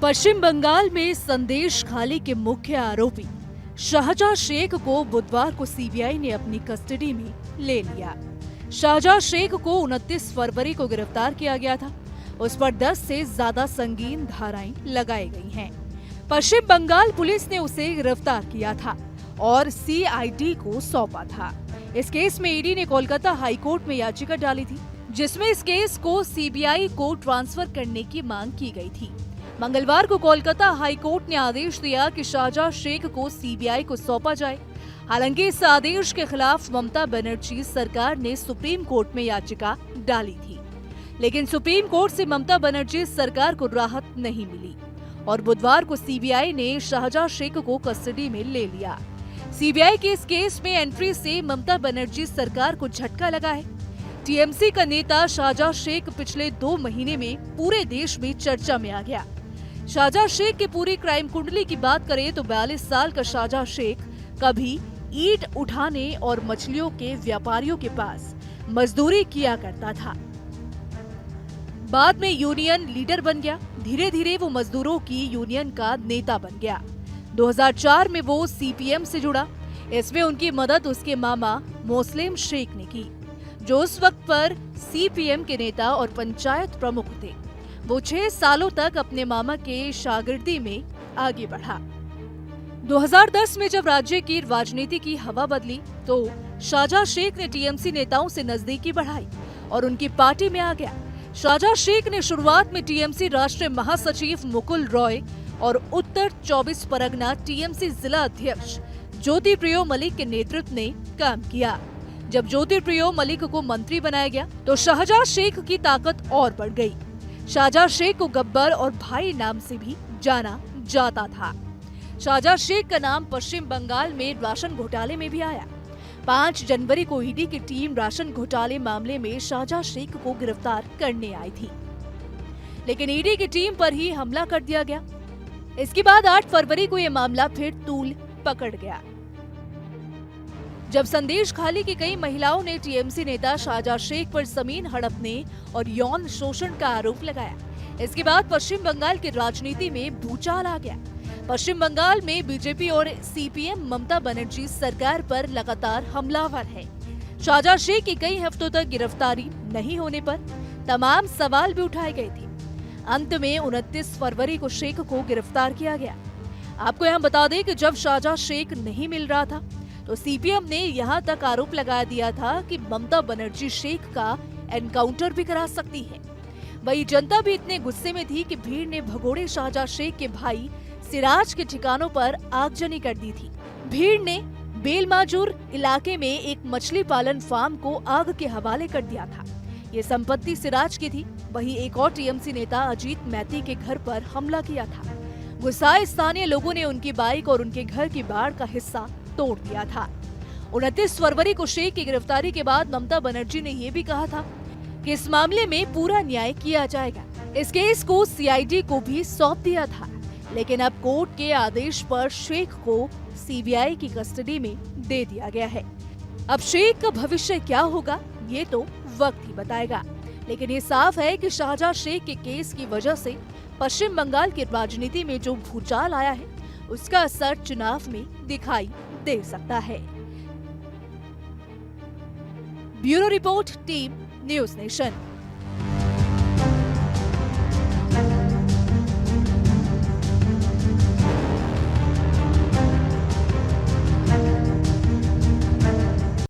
पश्चिम बंगाल में संदेश खाली के मुख्य आरोपी शाहजहां शेख को बुधवार को सीबीआई ने अपनी कस्टडी में ले लिया। शाहजहां शेख को 29 फरवरी को गिरफ्तार किया गया था। उस पर 10 से ज्यादा संगीन धाराएं लगाई गई हैं। पश्चिम बंगाल पुलिस ने उसे गिरफ्तार किया था और सीआईडी को सौंपा था। इस केस में ईडी ने कोलकाता हाईकोर्ट में याचिका डाली थी, जिसमें इस केस को सीबीआई को ट्रांसफर करने की मांग की गई थी। मंगलवार को कोलकाता हाईकोर्ट ने आदेश दिया कि शाहजहां शेख को सीबीआई को सौंपा जाए। हालांकि इस आदेश के खिलाफ ममता बनर्जी सरकार ने सुप्रीम कोर्ट में याचिका डाली थी, लेकिन सुप्रीम कोर्ट से ममता बनर्जी सरकार को राहत नहीं मिली और बुधवार को सीबीआई ने शाहजहां शेख को कस्टडी में ले लिया। सीबीआई के इस केस में एंट्री से ममता बनर्जी सरकार को झटका लगा है। टीएमसी का नेता शाहजहां शेख पिछले 2 महीने में पूरे देश में चर्चा में आ गया। शाहजहां शेख की पूरी क्राइम कुंडली की बात करें तो 42 साल का शाहजहां शेख कभी ईंट उठाने और मछलियों के व्यापारियों के पास मजदूरी किया करता था। बाद में यूनियन लीडर बन गया। धीरे धीरे वो मजदूरों की यूनियन का नेता बन गया। 2004 में वो सीपीएम से जुड़ा। इसमें उनकी मदद उसके मामा मोस्लेम शेख ने की, जो उस वक्त पर सीपीएम के नेता और पंचायत प्रमुख थे। वो 6 सालों तक अपने मामा के शागिर्दी में आगे बढ़ा। 2010 में जब राज्य की राजनीति की हवा बदली तो शाहजहां शेख ने टीएमसी नेताओं से नजदीकी बढ़ाई और उनकी पार्टी में आ गया। शाहजहां शेख ने शुरुआत में टीएमसी राष्ट्रीय महासचिव मुकुल रॉय और उत्तर 24 परगना टीएमसी जिला अध्यक्ष ज्योतिप्रियो मलिक के नेतृत्व में काम किया। जब ज्योतिप्रियो मलिक को मंत्री बनाया गया तो शाहजहां शेख की ताकत और बढ़ गई। शाहजहां शेख को गब्बर और भाई नाम से भी जाना जाता था। शाहजहां शेख का नाम पश्चिम बंगाल में राशन घोटाले में भी आया। 5 जनवरी को ईडी की टीम राशन घोटाले मामले में शाहजहां शेख को गिरफ्तार करने आई थी, लेकिन ईडी की टीम पर ही हमला कर दिया गया। इसके बाद 8 फरवरी को यह मामला फिर तूल पकड़ गया, जब संदेश खाली की कई महिलाओं ने टीएमसी नेता शाहजहां शेख पर जमीन हड़पने और यौन शोषण का आरोप लगाया। इसके बाद पश्चिम बंगाल की राजनीति में भूचाल आ गया। पश्चिम बंगाल में बीजेपी और सीपीएम ममता बनर्जी सरकार पर लगातार हमलावर है। शाहजहां शेख की कई हफ्तों तक गिरफ्तारी नहीं होने पर तमाम सवाल भी उठाए गए थे। अंत में 29 फरवरी को शेख को गिरफ्तार किया गया। आपको यहाँ बता दें कि जब शाहजहां शेख नहीं मिल रहा था तो सीपीएम ने यहाँ तक आरोप लगा दिया था कि ममता बनर्जी शेख का एनकाउंटर भी करा सकती है। वही जनता भी इतने गुस्से में थी कि भीड़ ने भगोड़े शाहजहां शेख के भाई सिराज के ठिकानों पर आगजनी कर दी थी। भीड़ ने बेलमाजूर इलाके में एक मछली पालन फार्म को आग के हवाले कर दिया था। ये संपत्ति सिराज की थी। वहीं एक और टीएमसी नेता अजीत मैती के घर पर हमला किया था। गुस्साए स्थानीय लोगों ने उनकी बाइक और उनके घर की बाड़ का हिस्सा तोड़ दिया था। 29 फरवरी को शेख की गिरफ्तारी के बाद ममता बनर्जी ने ये भी कहा था कि इस मामले में पूरा न्याय किया जाएगा। इस केस को सीआईडी को भी सौंप दिया था, लेकिन अब कोर्ट के आदेश पर शेख को सीबीआई की कस्टडी में दे दिया गया है। अब शेख का भविष्य क्या होगा ये तो वक्त ही बताएगा, लेकिन ये साफ है कि शाहजहां शेख के केस की वजह से पश्चिम बंगाल की राजनीति में जो भूचाल आया है उसका असर चुनाव में दिखाई दे सकता है। Bureau report, team news nation.